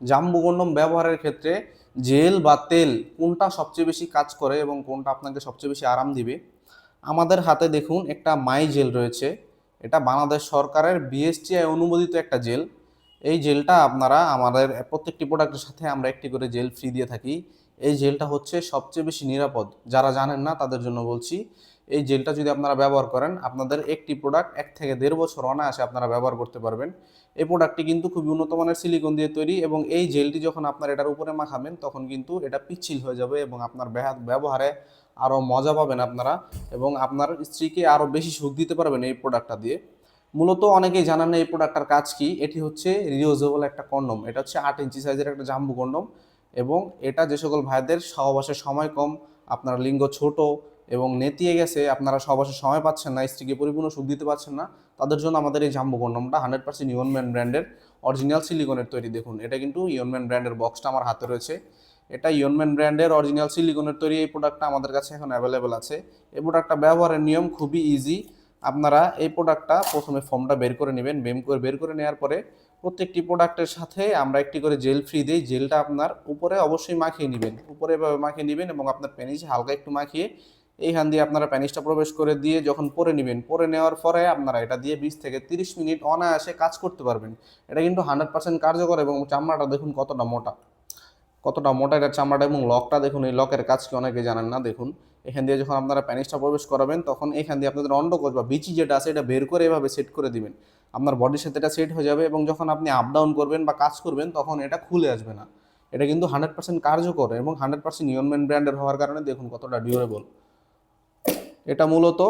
জাম্বু কন্ডম ব্যবহারের ক্ষেত্রে জেল বা তেল কোনটা সবচেয়ে বেশি কাজ করে এবং কোনটা আপনাকে সবচেয়ে বেশি আরাম দিবে? আমাদের হাতে দেখুন একটা মাই জেল রয়েছে। এটা বাংলাদেশ সরকারের বিএসটিআই অনুমোদিত একটা জেল। এই জেলটা আপনারা আমাদের প্রত্যেকটি প্রোডাক্টের সাথে আমরা একটি করে জেল ফ্রি দিয়ে থাকি। এই জেলটা হচ্ছে সবচেয়ে বেশি নিরাপদ। যারা জানেন না তাদের জন্য বলছি, এই জেলটা যদি আপনারা ব্যবহার করেন আপনাদের একটি প্রোডাক্ট 1 থেকে 1.5 বছর অনায়াসে আপনারা ব্যবহার করতে পারবেন। এই প্রোডাক্টটি কিন্তু খুবই উন্নত মানের সিলিকন দিয়ে তৈরি এবং এই জেলটি যখন আপনার এটার উপরে মাখাবেন তখন কিন্তু এটা পিচ্ছিল হয়ে যাবে এবং আপনার ব্যবহারে আরও মজা পাবেন আপনারা এবং আপনার স্ত্রীকে আরও বেশি সুখ দিতে পারবেন এই প্রোডাক্টটা দিয়ে। মূলত অনেকেই জানেন না এই প্রোডাক্টটার কাজ কি। এটি হচ্ছে রিউজেবল একটা কন্ডম। এটা হচ্ছে 8 ইঞ্চি সাইজের একটা জাম্বু কন্ডম এবং এটা যে সকল ভাইদের সহবাসের সময় কম, আপনার লিঙ্গ ছোট এবং নেতিয়ে গেছে, আপনারা সহবাসের সময় পাচ্ছেন না, স্ত্রীকে পরিপূর্ণ সুখ দিতে পারছেন না, তাদের জন্য আমাদের এই জাম্বু কন্ডমটা 100% ইয়নম্যান ব্র্যান্ডের অরিজিনাল সিলিকনের তৈরি। দেখুন এটা কিন্তু ইয়নম্যান ব্র্যান্ডের বক্সটা আমার হাতে রয়েছে। এটা ইয়নম্যান ব্র্যান্ডের অরিজিনাল সিলিকনের তৈরি। এই প্রোডাক্টটা আমাদের কাছে এখন অ্যাভেলেবেল আছে। এই প্রোডাক্টটা ব্যবহারের নিয়ম খুবই ইজি। আপনারা এই প্রোডাক্টটা প্রথমে ফর্মটা বের করে নেবেন। বের করে নেওয়ার পরে প্রত্যেকটি প্রোডাক্টের সাথে আমরা একটি করে জেল ফ্রি দিই। জেলটা আপনার উপরে অবশ্যই মাখিয়ে নেবেন, উপরে এভাবে মাখিয়ে নেবেন এবং আপনার প্যানিসে হালকা একটু মাখিয়ে এইখান দিয়ে আপনারা প্যানিসটা প্রবেশ করে দিয়ে যখন পরে নেবেন, পরে নেওয়ার পরে আপনারা এটা দিয়ে 20 থেকে 30 মিনিট অনায়াসে কাজ করতে পারবেন। এটা কিন্তু 100% কার্যকর এবং চামড়াটা দেখুন কতটা মোটা, কতটা মোটা এটার চামড়াটা এবং লকটা দেখুন। এই লকের কাজ কি অনেকে জানেন না। দেখুন এখান দিয়ে যখন আপনারা প্যানিসটা প্রবেশ করাবেন তখন এখান দিয়ে আপনাদের অন্ডকোষ বা বিচি যেটা আছে এটা বের করে এভাবে সেট করে দিবেন। আপনার বডির সাথে এটা সেট হয়ে যাবে এবং যখন আপনি আপ ডাউন করবেন বা কাজ করবেন তখন এটা খুলে আসবে না। এটা কিন্তু 100% কার্যকর এবং 100% ইয়নম্যান ব্র্যান্ডের হওয়ার কারণে দেখুন কতটা ডিউরেবল। এটা মূলত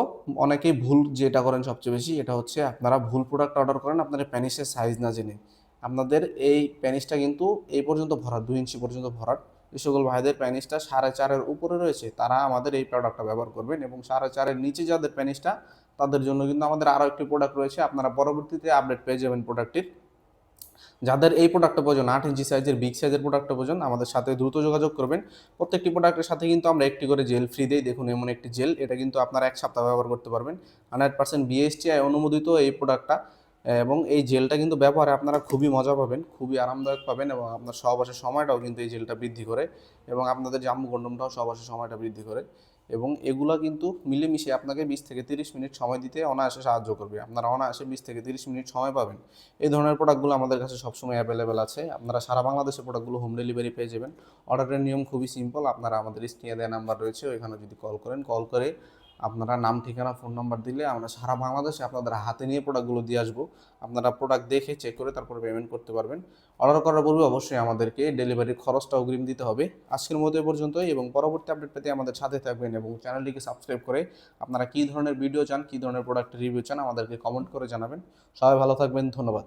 অনেকেই ভুল যেটা করেন সবচেয়ে বেশি, এটা হচ্ছে আপনারা ভুল প্রোডাক্ট অর্ডার করেন আপনাদের প্যানিসের সাইজ না জেনে। আপনাদের এই প্যানিসটা কিন্তু এই পর্যন্ত ভরাট, 2 ইঞ্চি পর্যন্ত ভরাট। যে সকল ভাইদের প্যানিসটা 4.5-এর উপরে রয়েছে তারা আমাদের এই প্রোডাক্টটা ব্যবহার করবেন এবং 4.5-এর নিচে যাদের প্যানিসটা তাদের জন্য কিন্তু আমাদের আরও একটি প্রোডাক্ট রয়েছে। আপনারা পরবর্তীতে আপডেট পেয়ে যাবেন প্রোডাক্টটির। যাদের এই প্রোডাক্টটা প্রয়োজন, 8 ইঞ্চি সাইজের বিগ সাইজের প্রোডাক্টটা প্রয়োজন, আমাদের সাথে দ্রুত যোগাযোগ করবেন। প্রত্যেকটি প্রোডাক্টের সাথে কিন্তু আমরা একটি করে জেল ফ্রি দেই। দেখুন এমন একটি জেল, এটা কিন্তু আপনারা 1 সপ্তাহ ব্যবহার করতে পারবেন। 100% বিএসটিআই অনুমোদিত এই প্রোডাক্টটা এবং এই জেলটা কিন্তু ব্যবহারে আপনারা খুবই মজা পাবেন, খুবই আরামদায়ক পাবেন এবং আপনার সহবাসের সময়টাও কিন্তু এই জেলটা বৃদ্ধি করে এবং আপনাদের জাম্বু কন্ডমটাও সহবাসের সময়টা বৃদ্ধি করে এবং এগুলা কিন্তু মিলেমিশে আপনাকে 20 থেকে 30 মিনিট সময় দিতে অনায়াসে সাহায্য করবে। আপনারা অনায়াসে 20 থেকে 30 মিনিট সময় পাবেন। এই ধরনের প্রোডাক্টগুলো আমাদের কাছে সবসময় অ্যাভেলেবেল আছে। আপনারা সারা বাংলাদেশে প্রোডাক্টগুলো হোম ডেলিভারি পেয়ে যাবেন। অর্ডারের নিয়ম খুবই সিম্পল। আপনারা আমাদের স্ক্রিনে দেওয়া নাম্বার রয়েছে, ওইখানে যদি কল করেন, কল করে আপনারা নাম, ঠিকানা, ফোন নাম্বার দিলে আমরা সারা বাংলাদেশে আপনাদের হাতে নিয়ে প্রোডাক্টগুলো দিয়ে আসবো। আপনারা প্রোডাক্ট দেখে চেক করে তারপরে পেমেন্ট করতে পারবেন। অর্ডার করার পূর্বে অবশ্যই আমাদেরকে ডেলিভারির খরচটা অগ্রিম দিতে হবে। আজকের মতো এ পর্যন্তই এবং পরবর্তী আপডেট পেতে আমাদের সাথে থাকবেন এবং চ্যানেলটিকে সাবস্ক্রাইব করে আপনারা কী ধরনের ভিডিও চান, কী ধরনের প্রোডাক্টের রিভিউ চান আমাদেরকে কমেন্ট করে জানাবেন। সবাই ভালো থাকবেন, ধন্যবাদ।